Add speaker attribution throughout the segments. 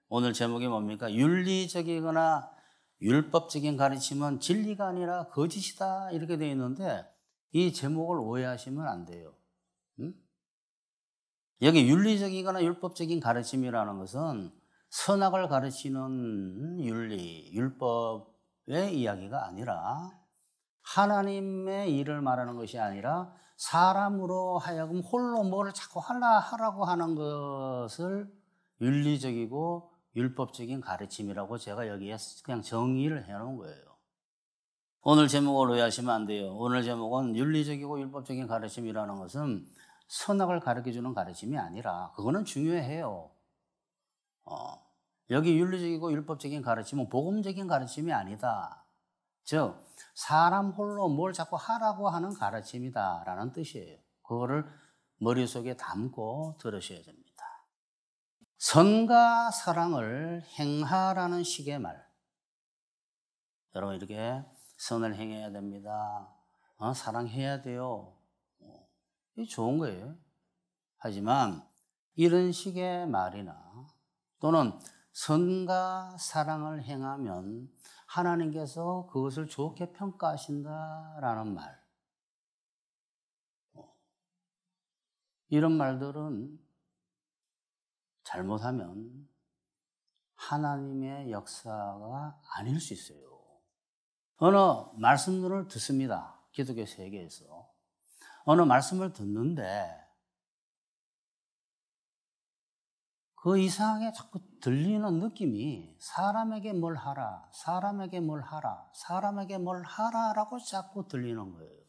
Speaker 1: 오늘 제목이 뭡니까? 윤리적이거나 율법적인 가르침은 진리가 아니라 거짓이다 이렇게 되어 있는데 이 제목을 오해하시면 안 돼요. 여기 윤리적이거나 율법적인 가르침이라는 것은 선악을 가르치는 윤리, 율법의 이야기가 아니라 하나님의 일을 말하는 것이 아니라 사람으로 하여금 홀로 뭐를 자꾸 하라고 하는 것을 윤리적이고 율법적인 가르침이라고 제가 여기에 그냥 정의를 해놓은 거예요. 오늘 제목을 오해하시면 안 돼요. 오늘 제목은 윤리적이고 율법적인 가르침이라는 것은 선악을 가르쳐주는 가르침이 아니라 그거는 중요해요. 여기 윤리적이고 율법적인 가르침은 복음적인 가르침이 아니다. 즉 사람 홀로 뭘 자꾸 하라고 하는 가르침이다라는 뜻이에요. 그거를 머릿속에 담고 들으셔야 됩니다. 선과 사랑을 행하라는 식의 말. 여러분 이렇게 선을 행해야 됩니다. 사랑해야 돼요. 이게 좋은 거예요. 하지만 이런 식의 말이나 또는 선과 사랑을 행하면 하나님께서 그것을 좋게 평가하신다라는 말. 이런 말들은 잘못하면 하나님의 역사가 아닐 수 있어요. 어느 말씀들을 듣습니다. 기독교 세계에서. 어느 말씀을 듣는데 그 이상하게 자꾸 들리는 느낌이 사람에게 뭘 하라, 사람에게 뭘 하라, 사람에게 뭘 하라라고 자꾸 들리는 거예요.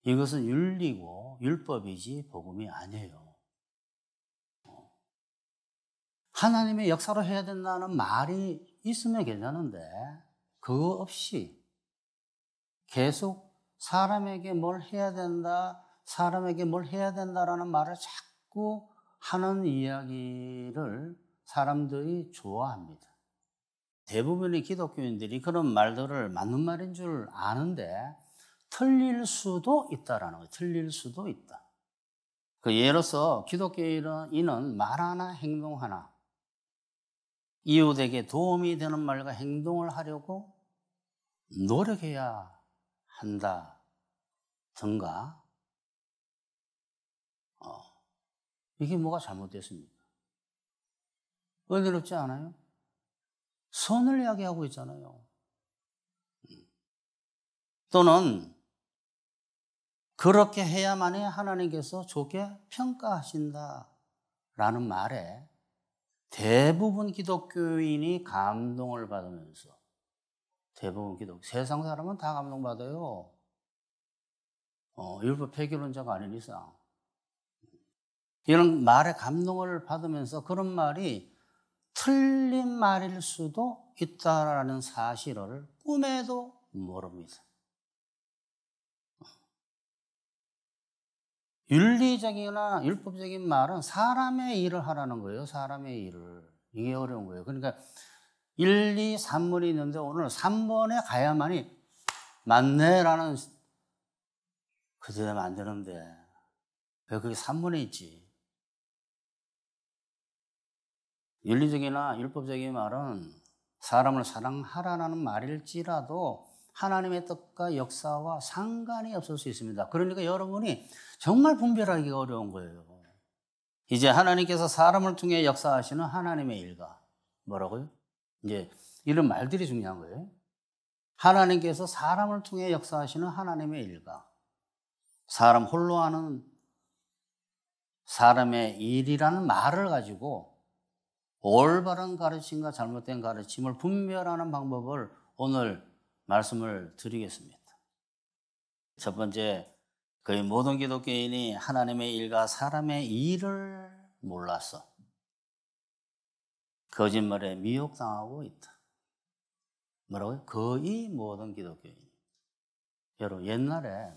Speaker 1: 이것은 윤리고 율법이지 복음이 아니에요. 하나님의 역사로 해야 된다는 말이 있으면 괜찮은데 그거 없이 계속 사람에게 뭘 해야 된다, 사람에게 뭘 해야 된다라는 말을 자꾸 하는 이야기를 사람들이 좋아합니다. 대부분의 기독교인들이 그런 말들을 맞는 말인 줄 아는데 틀릴 수도 있다라는 거예요. 틀릴 수도 있다. 예로서 기독교인은 말 하나 행동 하나 이웃에게 도움이 되는 말과 행동을 하려고 노력해야 한다든가 이게 뭐가 잘못됐습니까? 은혜롭지 않아요? 선을 이야기하고 있잖아요. 또는 그렇게 해야만이 하나님께서 좋게 평가하신다라는 말에 대부분 기독교인이 감동을 받으면서 세상 사람은 다 감동받아요. 율법 폐기론자가 아닌 이상. 이런 말에 감동을 받으면서 그런 말이 틀린 말일 수도 있다라는 사실을 꿈에도 모릅니다. 윤리적이나 율법적인 말은 사람의 일을 하라는 거예요. 사람의 일을. 이게 어려운 거예요. 그러니까 1, 2, 3번이 있는데 오늘 3번에 가야만이 맞네라는 그렇게 되면 안 되는데 왜 그게 3번에 있지? 윤리적이나 율법적인 말은 사람을 사랑하라는 말일지라도 하나님의 뜻과 역사와 상관이 없을 수 있습니다. 그러니까 여러분이 정말 분별하기가 어려운 거예요. 이제 하나님께서 사람을 통해 역사하시는 하나님의 일과 뭐라고요? 이제 이런 말들이 중요한 거예요. 하나님께서 사람을 통해 역사하시는 하나님의 일과 사람 홀로 하는 사람의 일이라는 말을 가지고 올바른 가르침과 잘못된 가르침을 분별하는 방법을 오늘 말씀을 드리겠습니다. 첫 번째, 거의 모든 기독교인이 하나님의 일과 사람의 일을 몰라서 거짓말에 미혹당하고 있다. 뭐라고요? 거의 모든 기독교인. 여러분, 옛날에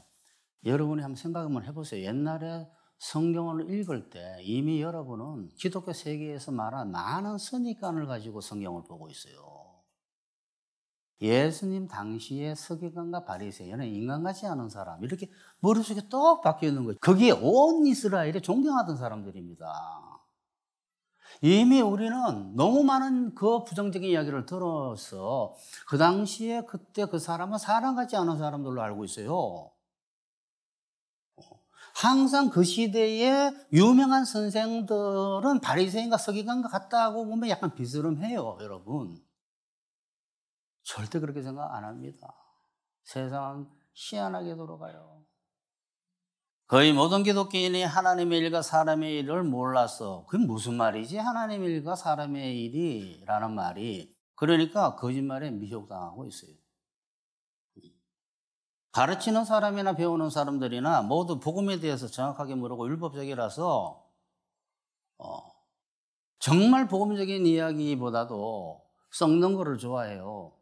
Speaker 1: 여러분이 한번 생각 한번 해보세요. 옛날에 성경을 읽을 때 이미 여러분은 기독교 세계에서 말한 많은 선입관을 가지고 성경을 보고 있어요. 예수님 당시의 서기관과 바리새인은 인간 같지 않은 사람, 이렇게 머릿속에 똑 박혀 있는 거예요. 거기에 온 이스라엘이 존경하던 사람들입니다. 이미 우리는 너무 많은 그 부정적인 이야기를 들어서 그 당시에 그때 그 사람은 사람 같지 않은 사람들로 알고 있어요. 항상 그 시대의 유명한 선생들은 바리새인과 서기관과 같다고 보면 약간 비스름해요, 여러분. 절대 그렇게 생각 안 합니다. 세상은 희한하게 돌아가요. 거의 모든 기독교인이 하나님의 일과 사람의 일을 몰라서 그게 무슨 말이지? 하나님의 일과 사람의 일이라는 말이. 그러니까 거짓말에 미혹당하고 있어요. 가르치는 사람이나 배우는 사람들이나 모두 복음에 대해서 정확하게 모르고 율법적이라서 정말 복음적인 이야기보다도 썩는 거를 좋아해요.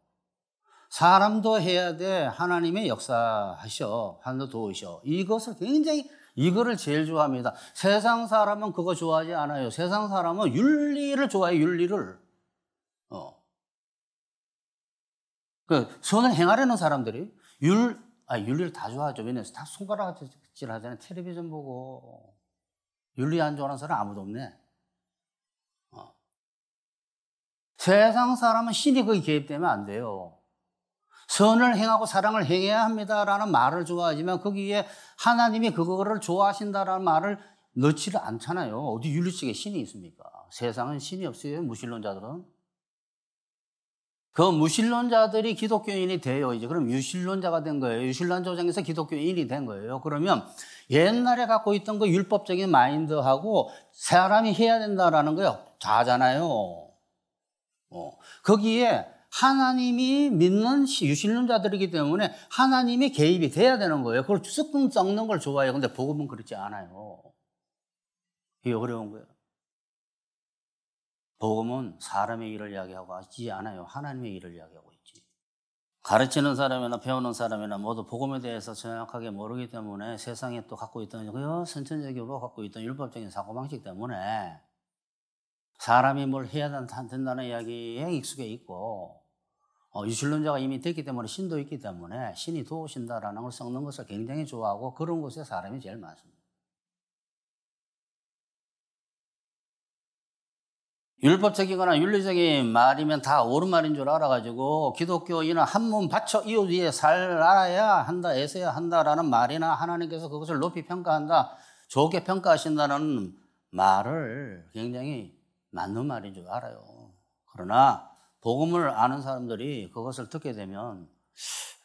Speaker 1: 사람도 해야 돼. 하나님의 역사하셔. 하나도 도우셔. 이것을 굉장히 이거를 제일 좋아합니다. 세상 사람은 그거 좋아하지 않아요. 세상 사람은 윤리를 좋아해요. 윤리를. 그 손을 행하려는 사람들이 윤리를 다 좋아하죠. 왜냐면 다 손가락질 하잖아요. 텔레비전 보고. 윤리 안 좋아하는 사람 아무도 없네. 세상 사람은 신이 거기 개입되면 안 돼요. 선을 행하고 사랑을 행해야 합니다라는 말을 좋아하지만 거기에 하나님이 그거를 좋아하신다라는 말을 넣지를 않잖아요. 어디 윤리책에 신이 있습니까? 세상은 신이 없어요. 무신론자들은. 그 무신론자들이 기독교인이 돼요. 이제 그럼 유신론자가 된 거예요. 유신론 조정에서 기독교인이 된 거예요. 그러면 옛날에 갖고 있던 그 율법적인 마인드하고 사람이 해야 된다라는 거요. 다잖아요. 거기에 하나님이 믿는 유신론자들이기 때문에 하나님이 개입이 돼야 되는 거예요. 그걸 쑥 썩는 걸 좋아해요. 근데 복음은 그렇지 않아요. 이게 어려운 거예요. 복음은 사람의 일을 이야기하고 있지 않아요. 하나님의 일을 이야기하고 있지. 가르치는 사람이나 배우는 사람이나 모두 복음에 대해서 정확하게 모르기 때문에 세상에 또 갖고 있던 선천적으로 갖고 있던 율법적인 사고방식 때문에 사람이 뭘 해야 된다는 이야기에 익숙해 있고 유신론자가 이미 됐기 때문에 신도 있기 때문에 신이 도우신다라는 걸 썩는 것을 굉장히 좋아하고 그런 곳에 사람이 제일 많습니다. 율법적이거나 윤리적인 말이면 다 옳은 말인 줄 알아가지고 기독교인은 한 몸 바쳐 이웃 위에 살아야 한다, 애써야 한다라는 말이나 하나님께서 그것을 높이 평가한다, 좋게 평가하신다는 말을 굉장히 맞는 말인 줄 알아요. 그러나 복음을 아는 사람들이 그것을 듣게 되면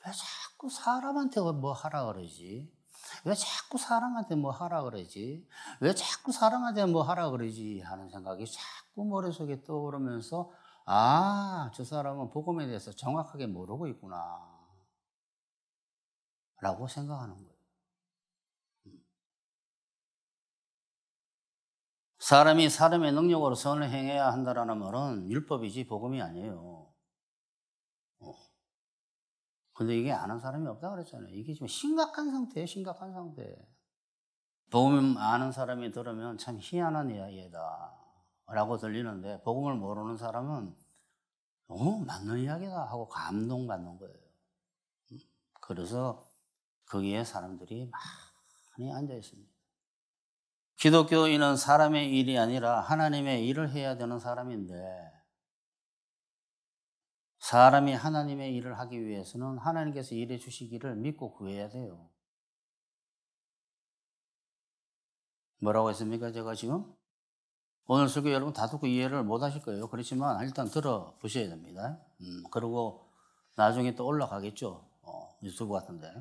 Speaker 1: 왜 자꾸 사람한테 뭐 하라 그러지? 왜 자꾸 사람한테 뭐 하라 그러지? 왜 자꾸 사람한테 뭐 하라 그러지? 하는 생각이 자꾸 머릿속에 떠오르면서 저 사람은 복음에 대해서 정확하게 모르고 있구나 라고 생각하는 거예요. 사람이 사람의 능력으로 선을 행해야 한다는 말은 율법이지 복음이 아니에요. 근데 이게 아는 사람이 없다 그랬잖아요. 이게 지금 심각한 상태예요. 심각한 상태. 복음 아는 사람이 들으면 참 희한한 이야기다 라고 들리는데 복음을 모르는 사람은 맞는 이야기다 하고 감동받는 거예요. 그래서 거기에 사람들이 많이 앉아 있습니다. 기독교인은 사람의 일이 아니라 하나님의 일을 해야 되는 사람인데 사람이 하나님의 일을 하기 위해서는 하나님께서 일해 주시기를 믿고 구해야 돼요. 뭐라고 했습니까? 제가 지금? 오늘 설교 여러분 다 듣고 이해를 못 하실 거예요. 그렇지만 일단 들어보셔야 됩니다. 그리고 나중에 또 올라가겠죠. 유튜브 같은데.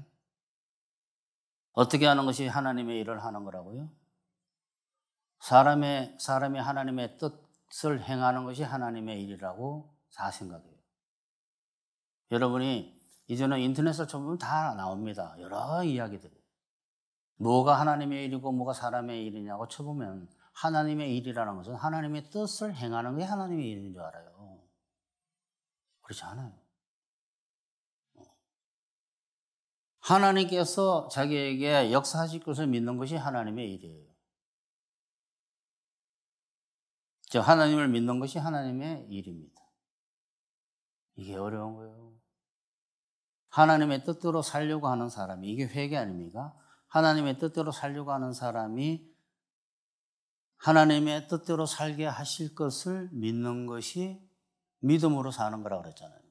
Speaker 1: 어떻게 하는 것이 하나님의 일을 하는 거라고요? 사람이 하나님의 뜻을 행하는 것이 하나님의 일이라고 다 생각해요. 여러분이 이제는 인터넷을 쳐보면 다 나옵니다. 여러 이야기들이. 뭐가 하나님의 일이고 뭐가 사람의 일이냐고 쳐보면 하나님의 일이라는 것은 하나님의 뜻을 행하는 게 하나님의 일인 줄 알아요. 그렇지 않아요. 하나님께서 자기에게 역사하실 것을 믿는 것이 하나님의 일이에요. 즉 하나님을 믿는 것이 하나님의 일입니다. 이게 어려운 거예요. 하나님의 뜻대로 살려고 하는 사람이 이게 회개 아닙니까? 하나님의 뜻대로 살려고 하는 사람이 하나님의 뜻대로 살게 하실 것을 믿는 것이 믿음으로 사는 거라고 그랬잖아요.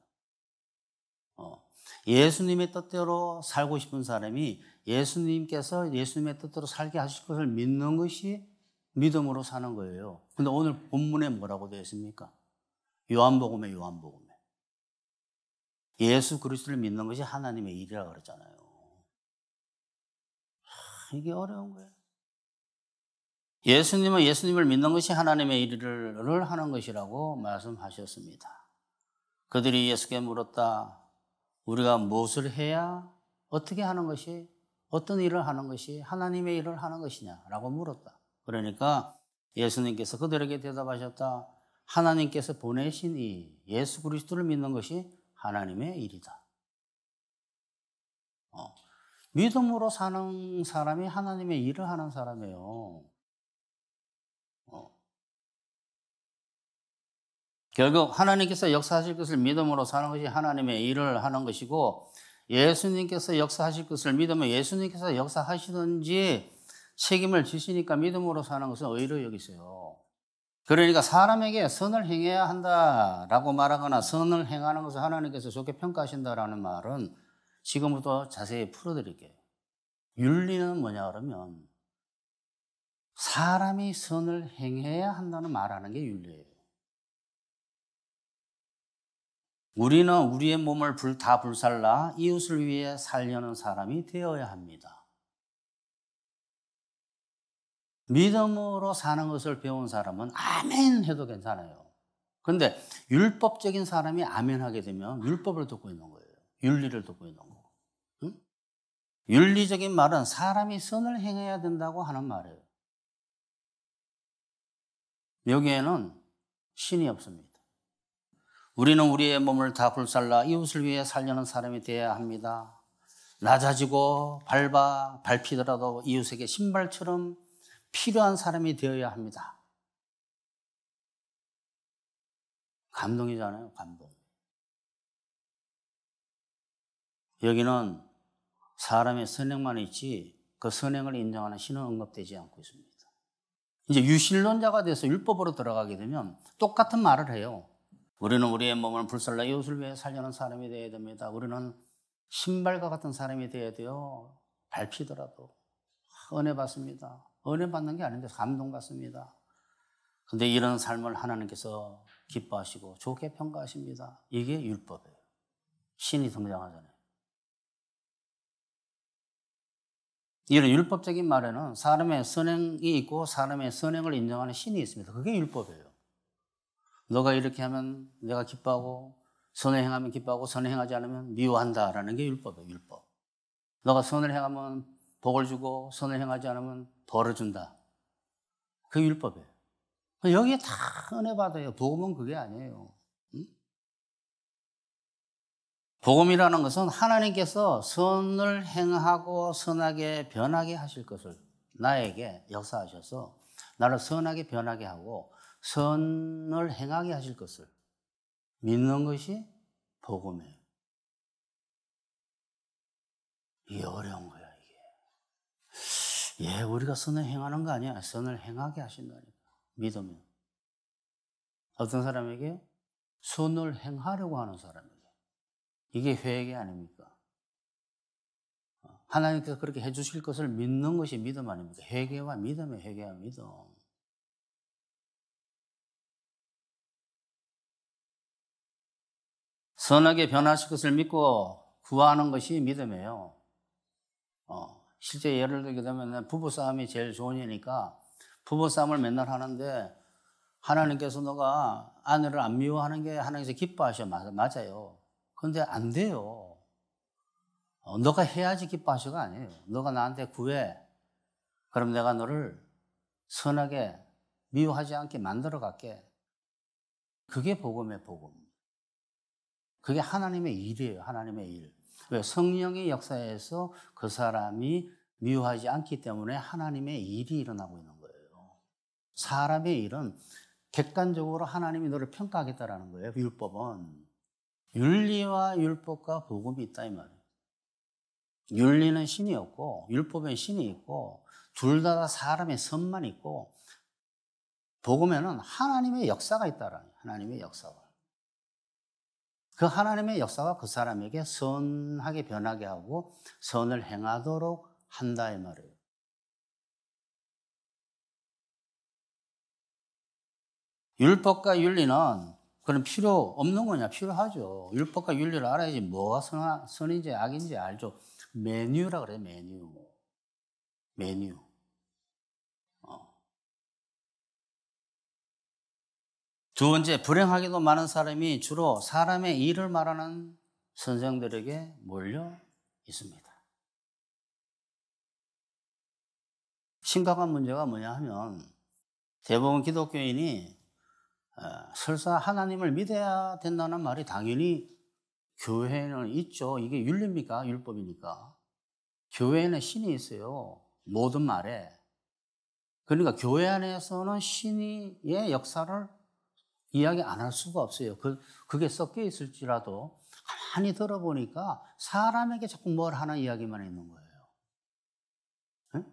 Speaker 1: 예수님의 뜻대로 살고 싶은 사람이 예수님께서 예수님의 뜻대로 살게 하실 것을 믿는 것이 믿음으로 사는 거예요. 근데 오늘 본문에 뭐라고 되어 있습니까? 요한복음에 예수 그리스도를 믿는 것이 하나님의 일이라고 그랬잖아요. 이게 어려운 거예요. 예수님은 예수님을 믿는 것이 하나님의 일을 하는 것이라고 말씀하셨습니다. 그들이 예수께 물었다. 우리가 무엇을 해야 어떻게 하는 것이 어떤 일을 하는 것이 하나님의 일을 하는 것이냐라고 물었다. 그러니까 예수님께서 그들에게 대답하셨다. 하나님께서 보내신 이 예수 그리스도를 믿는 것이 하나님의 일이다. 믿음으로 사는 사람이 하나님의 일을 하는 사람이에요. 결국 하나님께서 역사하실 것을 믿음으로 사는 것이 하나님의 일을 하는 것이고 예수님께서 역사하실 것을 믿으면 예수님께서 역사하시든지 책임을 지시니까 믿음으로 사는 것은 의로 여기세요. 그러니까 사람에게 선을 행해야 한다라고 말하거나 선을 행하는 것을 하나님께서 좋게 평가하신다라는 말은 지금부터 자세히 풀어드릴게요. 윤리는 뭐냐 그러면 사람이 선을 행해야 한다는 말하는 게 윤리예요. 우리는 우리의 몸을 다 불살라 이웃을 위해 살려는 사람이 되어야 합니다. 믿음으로 사는 것을 배운 사람은 아멘 해도 괜찮아요. 그런데 율법적인 사람이 아멘 하게 되면 율법을 듣고 있는 거예요. 윤리를 듣고 있는 거고. 응? 윤리적인 말은 사람이 선을 행해야 된다고 하는 말이에요. 여기에는 신이 없습니다. 우리는 우리의 몸을 다 불살라 이웃을 위해 살려는 사람이 되어야 합니다. 낮아지고 밟히더라도 이웃에게 신발처럼 필요한 사람이 되어야 합니다. 감동이잖아요, 감동. 여기는 사람의 선행만 있지 그 선행을 인정하는 신은 언급되지 않고 있습니다. 이제 유신론자가 돼서 율법으로 들어가게 되면 똑같은 말을 해요. 우리는 우리의 몸을 불살라 이웃을 위해 살려는 사람이 되어야 됩니다. 우리는 신발과 같은 사람이 되어야 돼요. 밟히더라도 은혜 받습니다. 은혜 받는 게 아닌데 감동 받습니다. 그런데 이런 삶을 하나님께서 기뻐하시고 좋게 평가하십니다. 이게 율법이에요. 신이 등장하잖아요. 이런 율법적인 말에는 사람의 선행이 있고 사람의 선행을 인정하는 신이 있습니다. 그게 율법이에요. 너가 이렇게 하면 내가 기뻐하고 선을 행하면 기뻐하고 선을 행하지 않으면 미워한다라는 게 율법이에요. 율법. 너가 선을 행하면 복을 주고 선을 행하지 않으면 벌을 준다. 그게 율법이에요. 여기에 다 은혜 받아요. 복음은 그게 아니에요. 복음이라는 것은 하나님께서 선을 행하고 선하게 변하게 하실 것을 나에게 역사하셔서 나를 선하게 변하게 하고 선을 행하게 하실 것을 믿는 것이 복음이에요. 이게 어려운 거야, 이게. 우리가 선을 행하는 거 아니야. 선을 행하게 하신다니까. 믿으면. 어떤 사람에게 선을 행하려고 하는 사람에게. 이게 회개 아닙니까? 하나님께서 그렇게 해주실 것을 믿는 것이 믿음 아닙니까? 회개와 믿음의 회개와 믿음. 선하게 변하실 것을 믿고 구하는 것이 믿음이에요. 실제 예를 들게 되면 부부싸움이 제일 좋은 예니까 부부싸움을 맨날 하는데 하나님께서 너가 아내를 안 미워하는 게 하나님께서 기뻐하셔. 맞아요. 그런데 안 돼요. 너가 해야지 기뻐하셔가 아니에요. 너가 나한테 구해. 그럼 내가 너를 선하게 미워하지 않게 만들어 갈게. 그게 복음의 복음. 그게 하나님의 일이에요. 하나님의 일. 왜? 성령의 역사에서 그 사람이 미워하지 않기 때문에 하나님의 일이 일어나고 있는 거예요. 사람의 일은 객관적으로 하나님이 너를 평가하겠다라는 거예요. 율법은. 윤리와 율법과 복음이 있다 이 말이에요. 윤리는 신이 없고 율법엔 신이 있고 둘 다 사람의 선만 있고 복음에는 하나님의 역사가 있다라는 거예요. 하나님의 역사가. 그 하나님의 역사가 그 사람에게 선하게 변하게 하고 선을 행하도록 한다 이 말이에요. 율법과 윤리는 그럼 필요 없는 거냐? 필요하죠. 율법과 윤리를 알아야지 뭐가 선인지 악인지 알죠. 메뉴라 그래요. 메뉴. 두 번째, 불행하게도 많은 사람이 주로 사람의 일을 말하는 선생들에게 몰려 있습니다. 심각한 문제가 뭐냐 하면 대부분 기독교인이 설사 하나님을 믿어야 된다는 말이 당연히 교회에는 있죠. 이게 윤리입니까? 율법입니까? 교회에는 신이 있어요. 모든 말에. 그러니까 교회 안에서는 신의 역사를 이야기 안 할 수가 없어요. 그게 섞여 있을지라도 가만히 들어보니까 사람에게 자꾸 뭘 하는 이야기만 있는 거예요. 응?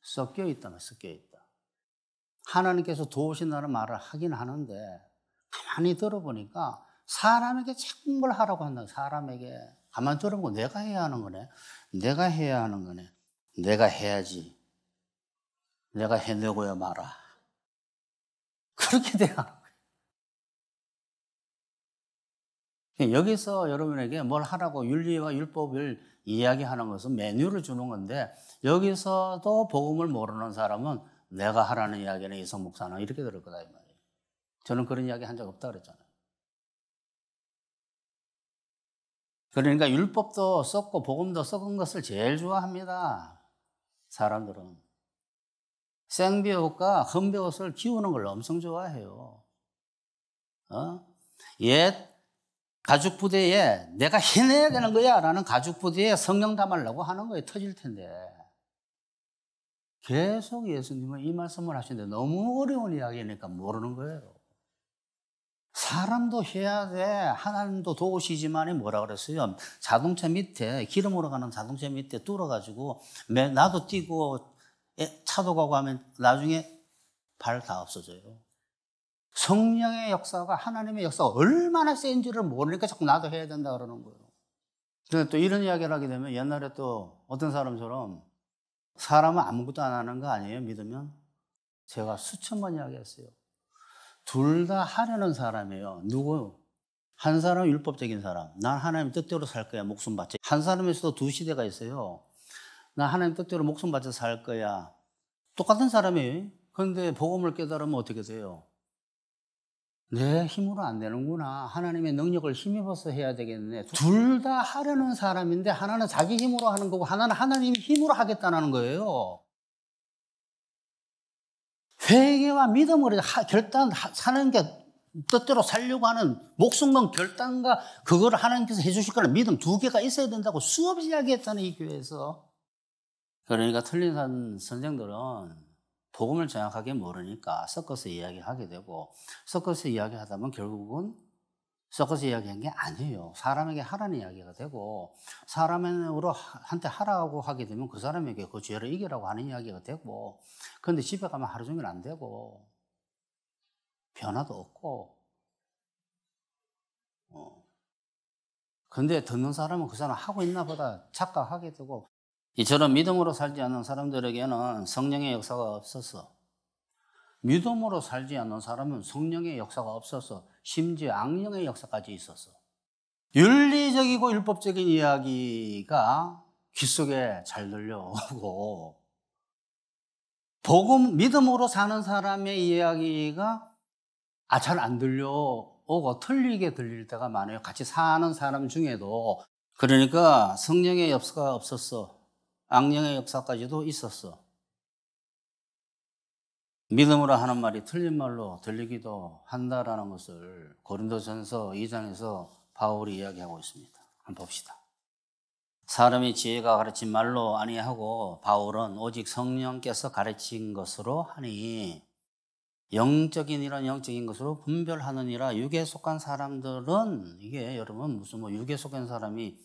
Speaker 1: 섞여 있다면 섞여 있다. 하나님께서 도우신다는 말을 하긴 하는데 가만히 들어보니까 사람에게 자꾸 뭘 하라고 한다. 사람에게. 가만히 들어보고 내가 해야 하는 거네. 내가 해야 하는 거네. 내가 해야지. 내가 해내고야 마라. 그렇게 돼가는 거예요. 여기서 여러분에게 뭘 하라고 윤리와 율법을 이야기하는 것은 메뉴를 주는 건데 여기서도 복음을 모르는 사람은 내가 하라는 이야기는 이성 목사는 이렇게 들을 거다 이 말이에요. 저는 그런 이야기 한 적 없다 그랬잖아요. 그러니까 율법도 썩고 복음도 썩은 것을 제일 좋아합니다. 사람들은. 생배옷과 헌배옷을 키우는 걸 엄청 좋아해요. 옛 가죽 부대에 내가 해내야 되는 거야 라는 가죽 부대에 성령 담으려고 하는 거예요. 터질 텐데. 계속 예수님은 이 말씀을 하시는데 너무 어려운 이야기니까 모르는 거예요. 사람도 해야 돼. 하나님도 도우시지만이 뭐라 그랬어요? 자동차 밑에 기름으로 가는 자동차 밑에 뚫어가지고 나도 뛰고 차도 가고 하면 나중에 발 다 없어져요. 성령의 역사가 하나님의 역사가 얼마나 센지를 모르니까 자꾸 나도 해야 된다 그러는 거예요. 그런데 또 이런 이야기를 하게 되면 옛날에 또 어떤 사람처럼 사람은 아무것도 안 하는 거 아니에요? 믿으면? 제가 수천 번 이야기했어요. 둘 다 하려는 사람이에요. 누구? 한 사람은 율법적인 사람. 난 하나님 뜻대로 살 거야. 목숨 바쳐. 한 사람에서도 두 시대가 있어요. 난 하나님 뜻대로 목숨 바쳐 살 거야. 똑같은 사람이에요. 그런데 복음을 깨달으면 어떻게 돼요? 내 힘으로 안 되는구나. 하나님의 능력을 힘입어서 해야 되겠네. 둘 다 하려는 사람인데 하나는 자기 힘으로 하는 거고 하나는 하나님의 힘으로 하겠다는 거예요. 회개와 믿음으로 사는 게 뜻대로 살려고 하는 목숨 건 결단과 그거를 하나님께서 해주실 거는 믿음 두 개가 있어야 된다고 수없이 이야기했잖아요. 이 교회에서. 그러니까 틀린 선생들은 복음을 정확하게 모르니까 섞어서 이야기하게 되고 섞어서 이야기하다 보면 결국은 섞어서 이야기한 게 아니에요. 사람에게 하라는 이야기가 되고 사람으로 한테 하라고 하게 되면 그 사람에게 그 죄를 이기라고 하는 이야기가 되고 그런데 집에 가면 하루 종일 안 되고 변화도 없고 근데 듣는 사람은 그 사람 하고 있나 보다 착각하게 되고 이처럼 믿음으로 살지 않는 사람들에게는 성령의 역사가 없어서 믿음으로 살지 않는 사람은 성령의 역사가 없어서 심지어 악령의 역사까지 있어서 윤리적이고 율법적인 이야기가 귀 속에 잘 들려오고 복음 믿음으로 사는 사람의 이야기가 잘 안 들려오고 틀리게 들릴 때가 많아요. 같이 사는 사람 중에도. 그러니까 성령의 역사가 없었어. 악령의 역사까지도 있었어. 믿음으로 하는 말이 틀린 말로 들리기도 한다라는 것을 고린도전서 2장에서 바울이 이야기하고 있습니다. 한번 봅시다. 사람의 지혜가 가르친 말로 아니하고 바울은 오직 성령께서 가르친 것으로 하니 영적인 일은 영적인 것으로 분별하느니라. 육에 속한 사람들은 이게 여러분 무슨 육에 속한 사람이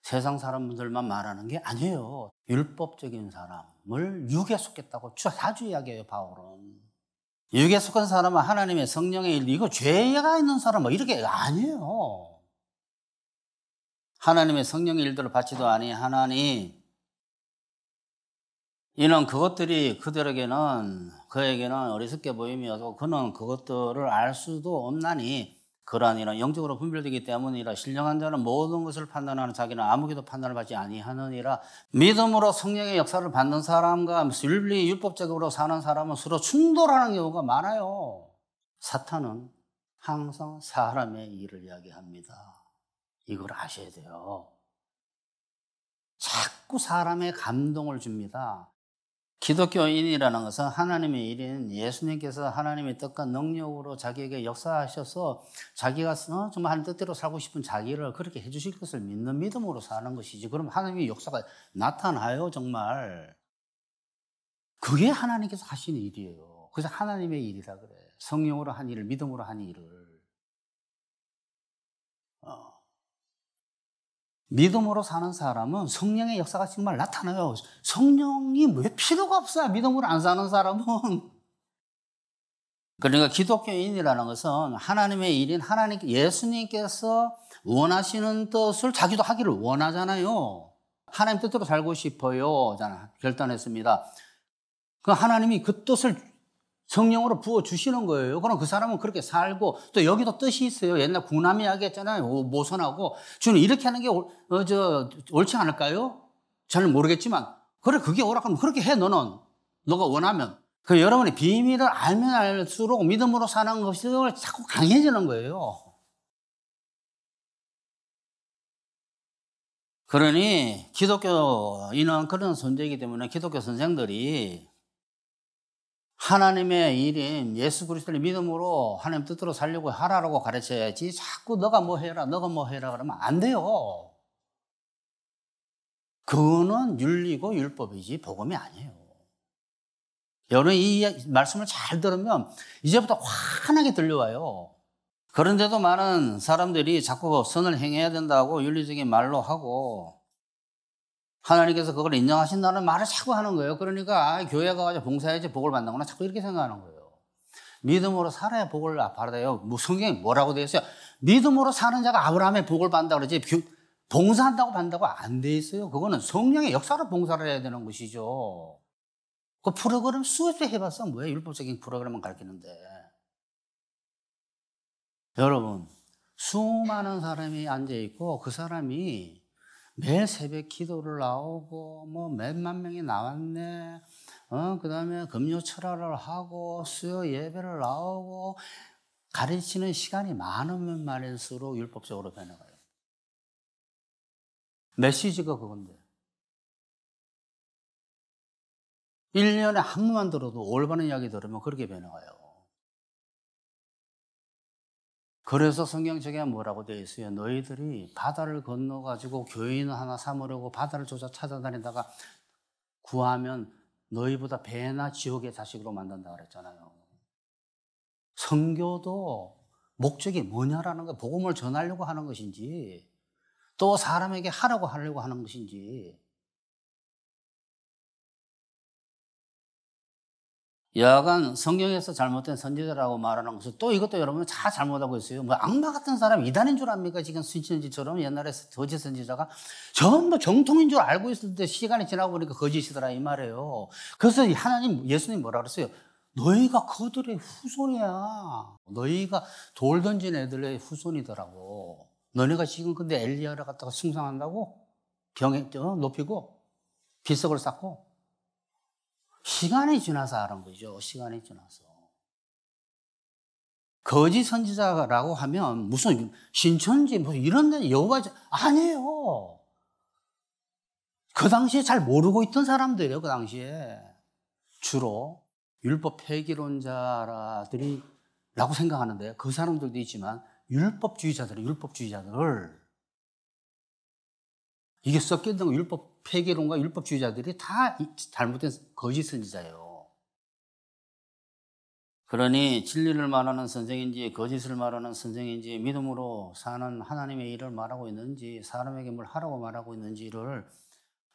Speaker 1: 세상 사람들만 말하는 게 아니에요. 율법적인 사람을 육에 속했다고 자주 이야기해요, 바울은. 육에 속한 사람은 하나님의 성령의 일, 이거 죄가 있는 사람 뭐 이렇게 아니에요. 하나님의 성령의 일들을 받지도 아니하나니 이는 그것들이 그에게는 어리석게 보임이어도 그는 그것들을 알 수도 없나니 그러한 일은 영적으로 분별되기 때문이라. 신령한 자는 모든 것을 판단하는 자기는 아무개도 판단을 받지 아니하느니라. 믿음으로 성령의 역사를 받는 사람과 율법적으로 사는 사람은 서로 충돌하는 경우가 많아요. 사탄은 항상 사람의 일을 이야기합니다. 이걸 아셔야 돼요. 자꾸 사람의 감동을 줍니다. 기독교인이라는 것은 하나님의 일인 예수님께서 하나님의 뜻과 능력으로 자기에게 역사하셔서 자기가 정말 하나님 뜻대로 살고 싶은 자기를 그렇게 해주실 것을 믿는 믿음으로 사는 것이지. 그럼 하나님의 역사가 나타나요, 정말. 그게 하나님께서 하시는 일이에요. 그래서 하나님의 일이라 그래. 성령으로 한 일을, 믿음으로 한 일을. 믿음으로 사는 사람은 성령의 역사가 정말 나타나요. 성령이 왜 필요가 없어요, 믿음으로 안 사는 사람은. 그러니까 기독교인이라는 것은 하나님의 일인 예수님께서 원하시는 뜻을 자기도 하기를 원하잖아요. 하나님 뜻대로 살고 싶어요. 결단했습니다. 그 하나님이 그 뜻을 성령으로 부어주시는 거예요. 그럼 그 사람은 그렇게 살고, 또 여기도 뜻이 있어요. 옛날 구남 이야기 했잖아요. 모선하고. 주는 이렇게 하는 게 옳지 않을까요? 잘 모르겠지만. 그래, 그게 옳아. 그럼 그렇게 해, 너는. 너가 원하면. 그 여러분이 비밀을 알면 알수록 믿음으로 사는 것이 자꾸 강해지는 거예요. 그러니 기독교인은 그런 존재이기 때문에 기독교 선생들이 하나님의 일인 예수 그리스도를 믿음으로 하나님 뜻대로 살려고 하라고 가르쳐야지 자꾸 너가 뭐 해라 그러면 안 돼요. 그거는 윤리고 율법이지 복음이 아니에요. 여러분 이 말씀을 잘 들으면 이제부터 환하게 들려와요. 그런데도 많은 사람들이 자꾸 선을 행해야 된다고 윤리적인 말로 하고 하나님께서 그걸 인정하신다는 말을 자꾸 하는 거예요. 그러니까 교회 가서 봉사해야지 복을 받는구나 자꾸 이렇게 생각하는 거예요. 믿음으로 살아야 복을 받아요. 성경에 뭐라고 되어 있어요? 믿음으로 사는 자가 아브라함의 복을 받는다고 그러지 봉사한다고 받는다고 안 돼 있어요. 그거는 성령의 역사로 봉사를 해야 되는 것이죠. 그 프로그램 수업 때 해봤어. 뭐예요? 율법적인 프로그램만 가르치는데. 여러분 수많은 사람이 앉아있고 그 사람이 매일 새벽 기도를 나오고 뭐 몇만 명이 나왔네. 그 다음에 금요 철학을 하고 수요 예배를 나오고 가르치는 시간이 많으면 많을수록 율법적으로 변해가요. 메시지가 그건데 1년에 한 번만 들어도 올바른 이야기 들으면 그렇게 변해가요. 그래서 성경책에 뭐라고 되어 있어요? 너희들이 바다를 건너가지고 교인 하나 삼으려고 바다를 조차 찾아다니다가 구하면 너희보다 배나 지옥의 자식으로 만든다 그랬잖아요. 선교도 목적이 뭐냐라는 거, 복음을 전하려고 하는 것인지 또 사람에게 하라고 하려고 하는 것인지. 여하간 성경에서 잘못된 선지자라고 말하는 것은 또 이것도 여러분 다 잘못하고 있어요. 뭐 악마 같은 사람이 이단인 줄 압니까? 지금 신천지처럼 옛날에 거짓 선지자가 전부 정통인 줄 알고 있을 때 시간이 지나고 보니까 거짓이더라 이 말이에요. 그래서 예수님 뭐라 그랬어요? 너희가 그들의 후손이야. 너희가 돌 던진 애들의 후손이더라고. 너네가 지금 근데 엘리야를 갖다가 숭상한다고? 병에 높이고 비석을 쌓고. 시간이 지나서 하는 거죠. 시간이 지나서. 거짓 선지자라고 하면 무슨 신천지 뭐 이런 데 여호와 아니에요. 그 당시에 잘 모르고 있던 사람들이에요. 그 당시에 주로 율법 폐기론자들이라고 생각하는데 그 사람들도 있지만 율법주의자들 이게 섞여있는 율법 폐기론과 율법주의자들이 다 잘못된 거짓 선지자예요. 그러니 진리를 말하는 선생인지 거짓을 말하는 선생인지 믿음으로 사는 하나님의 일을 말하고 있는지 사람에게 뭘 하라고 말하고 있는지를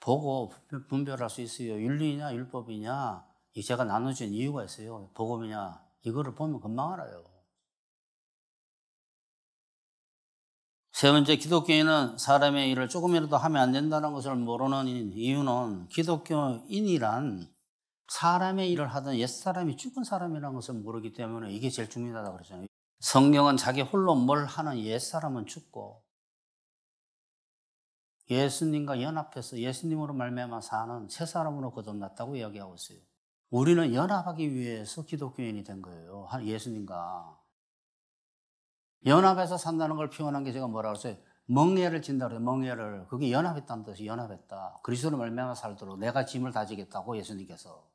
Speaker 1: 보고 분별할 수 있어요. 윤리냐 율법이냐 제가 나눠준 이유가 있어요. 복음이냐 이거를 보면 금방 알아요. 세 번째, 기독교인은 사람의 일을 조금이라도 하면 안 된다는 것을 모르는 이유는 기독교인이란 사람의 일을 하던 옛사람이 죽은 사람이라는 것을 모르기 때문에 이게 제일 중요하다고 그러잖아요. 성경은 자기 홀로 뭘 하는 옛사람은 죽고 예수님과 연합해서 예수님으로 말미암아 사는 새 사람으로 거듭났다고 이야기하고 있어요. 우리는 연합하기 위해서 기독교인이 된 거예요. 예수님과. 연합해서 산다는 걸 표현한 게 제가 뭐라고 했어요? 멍에를 진다 그래요. 멍에를. 그게 연합했다는 뜻이 연합했다. 그리스도로 말미암아 살도록 내가 짐을 다지겠다고 예수님께서.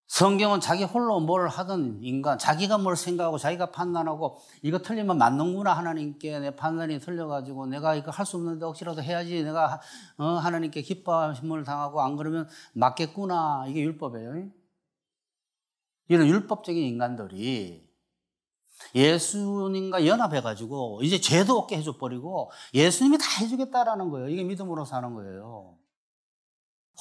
Speaker 1: 성경은 자기 홀로 뭘 하던 인간, 자기가 뭘 생각하고 자기가 판단하고 이거 틀리면 맞는구나 하나님께 내 판단이 틀려가지고 내가 이거 할 수 없는데 억지라도 해야지 내가 하나님께 기뻐함을 당하고 안 그러면 맞겠구나. 이게 율법이에요. 이런 율법적인 인간들이 예수님과 연합해가지고 이제 죄도 없게 해줘버리고 예수님이 다 해주겠다라는 거예요. 이게 믿음으로 사는 거예요.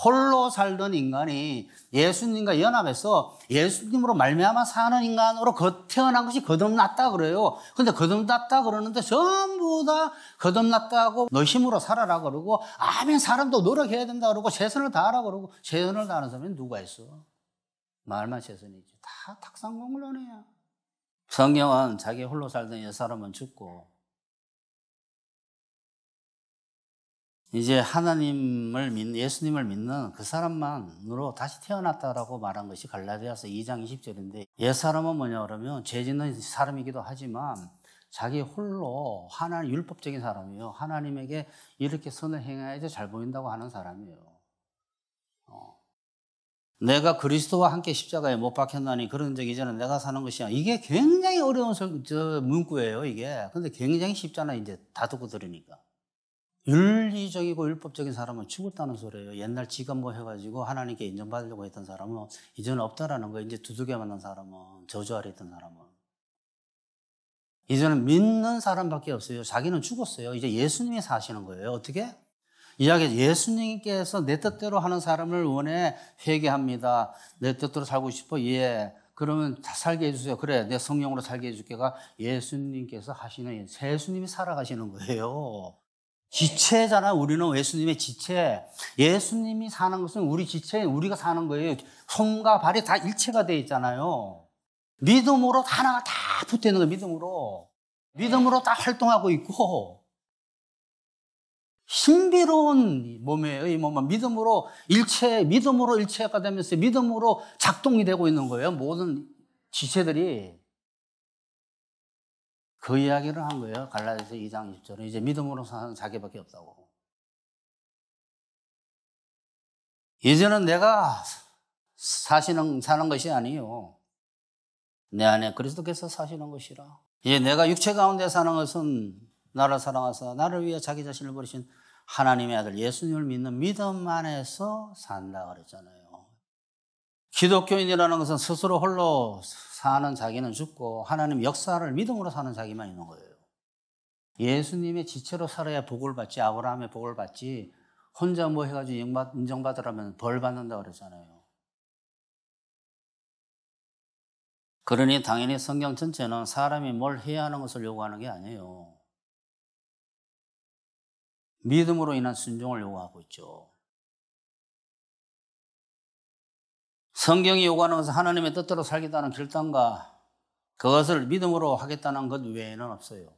Speaker 1: 홀로 살던 인간이 예수님과 연합해서 예수님으로 말미암아 사는 인간으로 태어난 것이 거듭났다 그래요. 근데 거듭났다 그러는데 전부 다 거듭났다고 너 힘으로 살아라 그러고 아멘 사람도 노력해야 된다 그러고 최선을 다하라 그러고 최선을 다하는 사람이 누가 있어? 말만 최선이지. 다 탁상공론이야. 성경은 자기 홀로 살던 옛사람은 죽고 이제 하나님을 믿는 예수님을 믿는 그 사람만으로 다시 태어났다라고 말한 것이 갈라디아서 2장 20절인데 옛사람은 뭐냐 그러면 죄 짓는 사람이기도 하지만 자기 홀로 하나님 율법적인 사람이에요. 하나님에게 이렇게 선을 행해야지 잘 보인다고 하는 사람이에요. 내가 그리스도와 함께 십자가에 못 박혔나니 그런 적 이제는 내가 사는 것이야. 이게 굉장히 어려운 문구예요, 이게. 근데 굉장히 쉽잖아, 이제 다 듣고 들으니까. 윤리적이고 율법적인 사람은 죽었다는 소리예요. 옛날 지가 뭐 해가지고 하나님께 인정받으려고 했던 사람은 이제는 없다라는 거예요. 이제 두들겨 맞는 사람은, 저주 아래 있던 사람은. 이제는 믿는 사람밖에 없어요. 자기는 죽었어요. 이제 예수님이 사시는 거예요. 어떻게? 이야기 예수님께서 내 뜻대로 하는 사람을 원해 회개합니다. 내 뜻대로 살고 싶어? 예. 그러면 다 살게 해주세요. 그래, 내 성령으로 살게 해줄게가 예수님께서 하시는, 예수님이 살아가시는 거예요. 지체잖아. 우리는 예수님의 지체. 예수님이 사는 것은 우리 지체, 우리가 사는 거예요. 손과 발이 다 일체가 되어 있잖아요. 믿음으로 하나가 다 붙어 있는 거예요. 믿음으로. 믿음으로 다 활동하고 있고. 신비로운 몸이에요. 이 몸은 믿음으로 일체가 되면서 믿음으로 작동이 되고 있는 거예요. 모든 지체들이. 그 이야기를 한 거예요. 갈라디아서 2장 20절은 이제 믿음으로 사는 자기밖에 없다고. 이제는 내가 사는 것이 아니요. 내 안에 그리스도께서 사시는 것이라. 이제 내가 육체 가운데 사는 것은 나를 사랑하사 나를 위해 자기 자신을 버리신 하나님의 아들 예수님을 믿는 믿음 안에서 산다 그랬잖아요. 기독교인이라는 것은 스스로 홀로 사는 자기는 죽고 하나님 역사를 믿음으로 사는 자기만 있는 거예요. 예수님의 지체로 살아야 복을 받지, 아브라함의 복을 받지, 혼자 뭐 해가지고 인정받으라면 벌 받는다 그랬잖아요. 그러니 당연히 성경 전체는 사람이 뭘 해야 하는 것을 요구하는 게 아니에요. 믿음으로 인한 순종을 요구하고 있죠. 성경이 요구하는 것은 하나님의 뜻대로 살겠다는 결단과 그것을 믿음으로 하겠다는 것 외에는 없어요.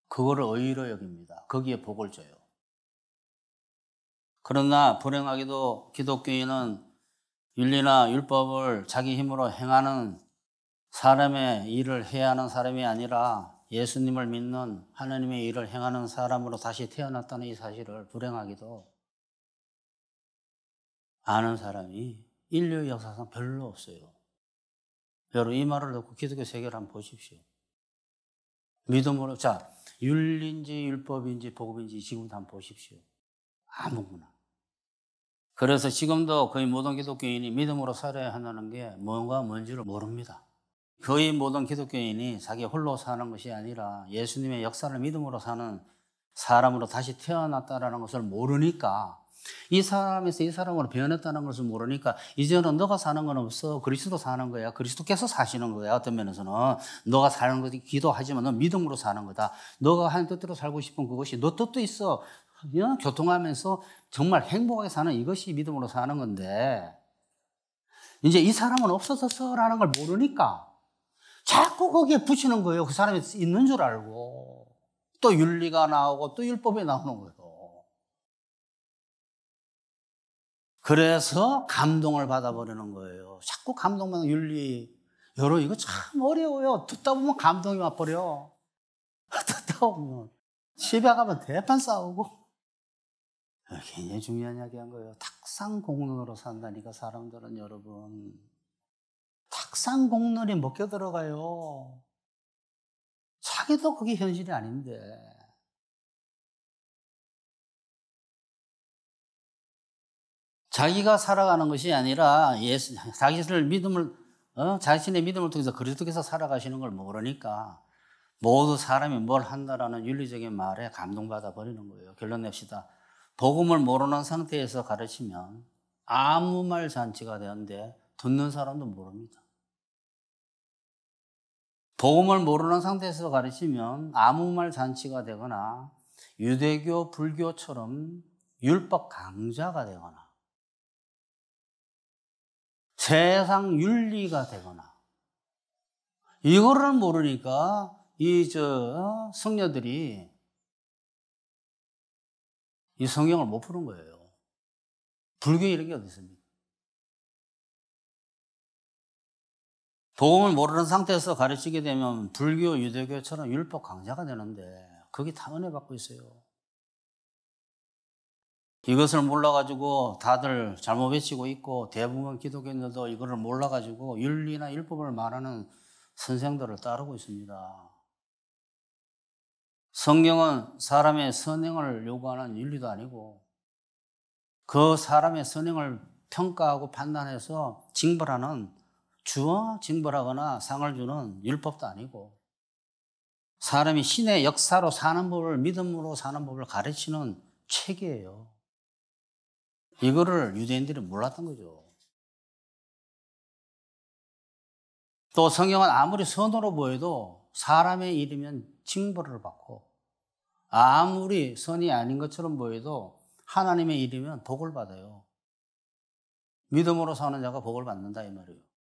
Speaker 1: 그거를 의로 여깁니다. 거기에 복을 줘요. 그러나 불행하게도 기독교인은 윤리나 율법을 자기 힘으로 행하는 사람의 일을 해야 하는 사람이 아니라 예수님을 믿는 하나님의 일을 행하는 사람으로 다시 태어났다는 이 사실을 불행하게도 아는 사람이 인류 역사상 별로 없어요. 여러분 이 말을 듣고 기독교 세계를 한번 보십시오. 믿음으로 자 윤리인지 율법인지 복음인지 지금부터 한번 보십시오. 아무거나. 그래서 지금도 거의 모든 기독교인이 믿음으로 살아야 한다는 게 뭔지를 모릅니다. 거의 모든 기독교인이 자기 홀로 사는 것이 아니라 예수님의 역사를 믿음으로 사는 사람으로 다시 태어났다라는 것을 모르니까, 이 사람에서 이 사람으로 변했다는 것을 모르니까 이제는 너가 사는 건 없어. 그리스도 사는 거야. 그리스도께서 사시는 거야. 어떤 면에서는 너가 사는 것이 기도하지만 넌 믿음으로 사는 거다. 너가 하는 뜻대로 살고 싶은 그것이 너 뜻도 있어. 교통하면서 정말 행복하게 사는 이것이 믿음으로 사는 건데, 이제 이 사람은 없어졌어라는 걸 모르니까 자꾸 거기에 붙이는 거예요. 그 사람이 있는 줄 알고. 또 윤리가 나오고 또 율법이 나오는 거예요. 그래서 감동을 받아버리는 거예요. 자꾸 감동받는 윤리. 여러분, 이거 참 어려워요. 듣다 보면 감동이 와버려. 듣다 보면. 집에 가면 대판 싸우고. 굉장히 중요한 이야기 한 거예요. 탁상공론으로 산다니까, 사람들은 여러분. 탁상공론이 먹혀 들어가요. 자기도 그게 현실이 아닌데. 자기가 살아가는 것이 아니라 자신의 믿음을 통해서 그리스도께서 살아가시는 걸 모르니까 모두 사람이 뭘 한다라는 윤리적인 말에 감동받아 버리는 거예요. 결론 냅시다. 복음을 모르는 상태에서 가르치면 아무 말 잔치가 되는데 듣는 사람도 모릅니다. 복음을 모르는 상태에서 가르치면 아무 말 잔치가 되거나 유대교, 불교처럼 율법 강자가 되거나 세상 윤리가 되거나, 이거를 모르니까 성녀들이 이 성경을 못 푸는 거예요. 불교에 이런 게 어디 있습니까? 복음을 모르는 상태에서 가르치게 되면 불교, 유대교처럼 율법 강자가 되는데 거기 다 은혜 받고 있어요. 이것을 몰라가지고 다들 잘못 외치고 있고, 대부분 기독교인들도 이거를 몰라가지고 윤리나 율법을 말하는 선생들을 따르고 있습니다. 성경은 사람의 선행을 요구하는 윤리도 아니고, 그 사람의 선행을 평가하고 판단해서 징벌하거나 상을 주는 율법도 아니고, 사람이 신의 역사로 사는 법을, 믿음으로 사는 법을 가르치는 책이에요. 이거를 유대인들이 몰랐던 거죠. 또 성경은 아무리 선으로 보여도 사람의 일이면 징벌을 받고, 아무리 선이 아닌 것처럼 보여도 하나님의 일이면 복을 받아요. 믿음으로 사는 자가 복을 받는다 이 말이에요.